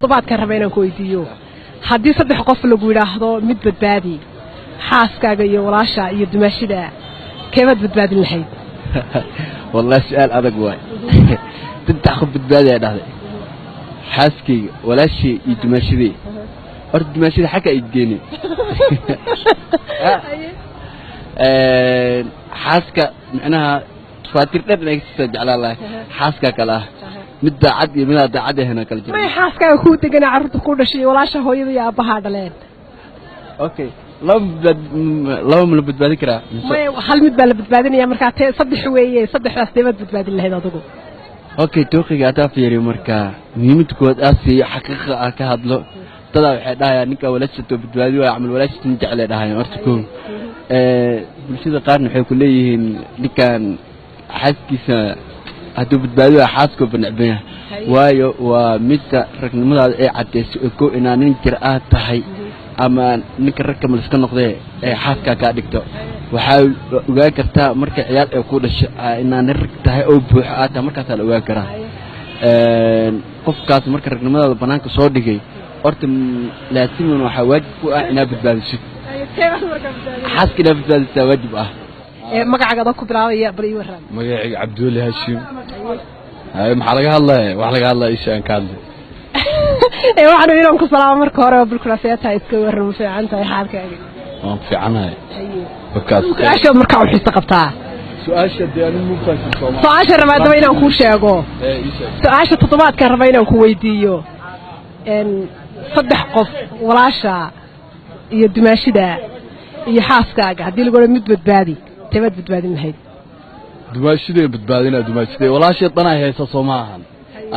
طبعاً كربينا كويديو حدي صدق قف لو يراهدو مد بدبادي حاسكاغا iyo walaasha iyo dumashida keebad badbaadin lahayd والله سؤال adag waay inta qof badbaadiya dhahday xaaskayga walaashii iyo dumashidii dumashida xaka ay geeni xaaska macnaha faatir dhan ay soo jeclaa xaaska kala mid daacad iyo mid daacad ahna kala jiro ma xaaskaaga ku degan carruurta ku dhashay walaasha hooyada iyo aabaha dhaleen okay laba ma la badbaadin karaa hal mid baa la badbaadinaya marka saddex weeye saddexdaas deebad badbaadin lahayd adigu okay tooqiga aad fiiriyo marka muhiimada kood aasi xaqiiqa ah ka hadlo dada waxay dhaayaan ninka walaashto badbaadi waa amal walaashtin jecel dhaayaan horta ko bulshada qaarna waxay ku leeyihiin ninkan xaaskiisa haduu badbaadi waa xaasko banacbaya waayo waa midda ragnimada ay cadeyso ko inaanin jir ah tahay ama ninka ragga ma iska noqday ee xaaska ka dhigto waxa ogaa kartaa marka ciyaar ay ku dhashay inaan rag tahay oo buux ah markaas la ogaa karaa qofkaas marka ragnimada banaanka soo dhigay horta laakiin waxa waajib ku ah inaad badbaadiso xaaska inaad badbaadiso waajib ah magacaaga ku bilaabaya bari waran magacayga Cabdulle Hashim ay maxaa laga hadlay wax laga hadlay ishaan ka hadlay waxaan inaan ku salaamo marka hore bulshada iska waran fiican tahay xaalkaaga waan fiicanahay bakaas su'aasha marka u xiisa qabtaa su'aasha deegaan mu faahfaahsan su'aasha rabaad inaan ku sheego su'aasha toddobaadka rabaa inaan ku weydiiyo saddex qof walaasha iyo dumaashida iyo xaaskaaga hadii lagu mid badbaadi teebad badbaadin lahayd dumaashida dumaashida walaasha dhanay haysa Soomaalihan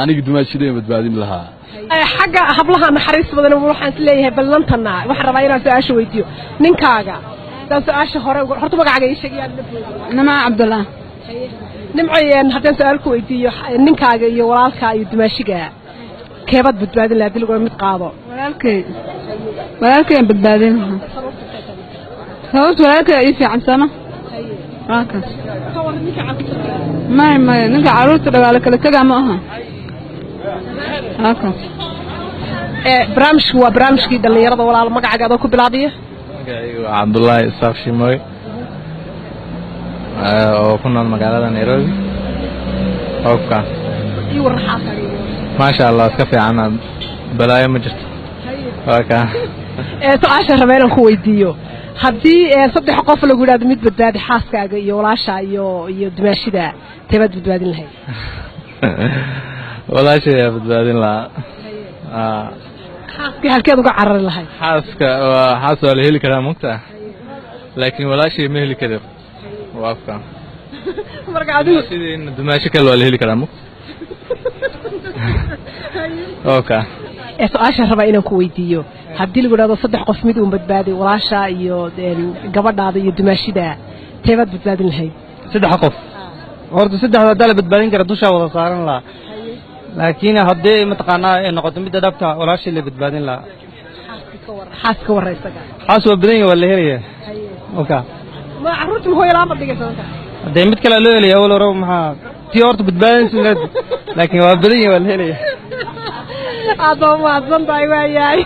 aniga dumaashida badbaadin lahaa xaga hablaha naxariis badan waxaan isleeyahay ballantana waxaan rabaa inaan su'aasha weydiiyo ninkaaga dan su'aasha hore horta magacaaga ii sheegayaan Nama Abdullah nimcayeen haddaan su'aal ku weydiiyo ninkaaga iyo walaalka iyo dumaashiga keebad badbaadin lahayd lagu mid qaado walaalkay badbaadin sababta walaalkay ay fiican sana raakaas ما ninka caruurta dagaal kala taga ma aha raakaas barnaamijku waa barnaamijkii dhalinyarada walaal magacaaga ku bilaabiyo magacayga Cabdullahi Isaaq Shimoy oo ku nool magaalada Nairobi qofka iyo warxaaqay ما شاء الله iska fiican balaayo ma jirto waaka su'aasha rabaa inaan ku weydiiyo haddii saddex qof lagu yiraahdo mid badbaadi xaaskaaga iyo walaasha iyo dumaashida teebad badbaadin lahayd walaasha badbaadin lahaa xaaska halkeed uga carari lahayd xaaska waa la heli karaa mugta laakiin walaasha ma heli karo waafka marka adigu sidii dumaashi kale waa la heli karaa mugta okay su'aasha rabaa inaan ku weydiiyo haddii lagu yiraahdo saddex qof mid uu badbaadi walaasha iyo gabadhaada iyo dumaashida teebad badbaadin lahayd saddex qof horta saddexda dal badbaadin kara dusha wada saaran la laakiin haddii mataqaanaa ay noqoto mid dhabta walaasha la badbaadin la xaaska waraysaga xaas waa badan yahay wala heliya okay ma carruurtu hooyo lama dhigaysan haddii mid kale loo heliyo wala rabo maxaa tii horta badbaadin laakiin waa badan yahay wala heliya aad ma adban tahay waayay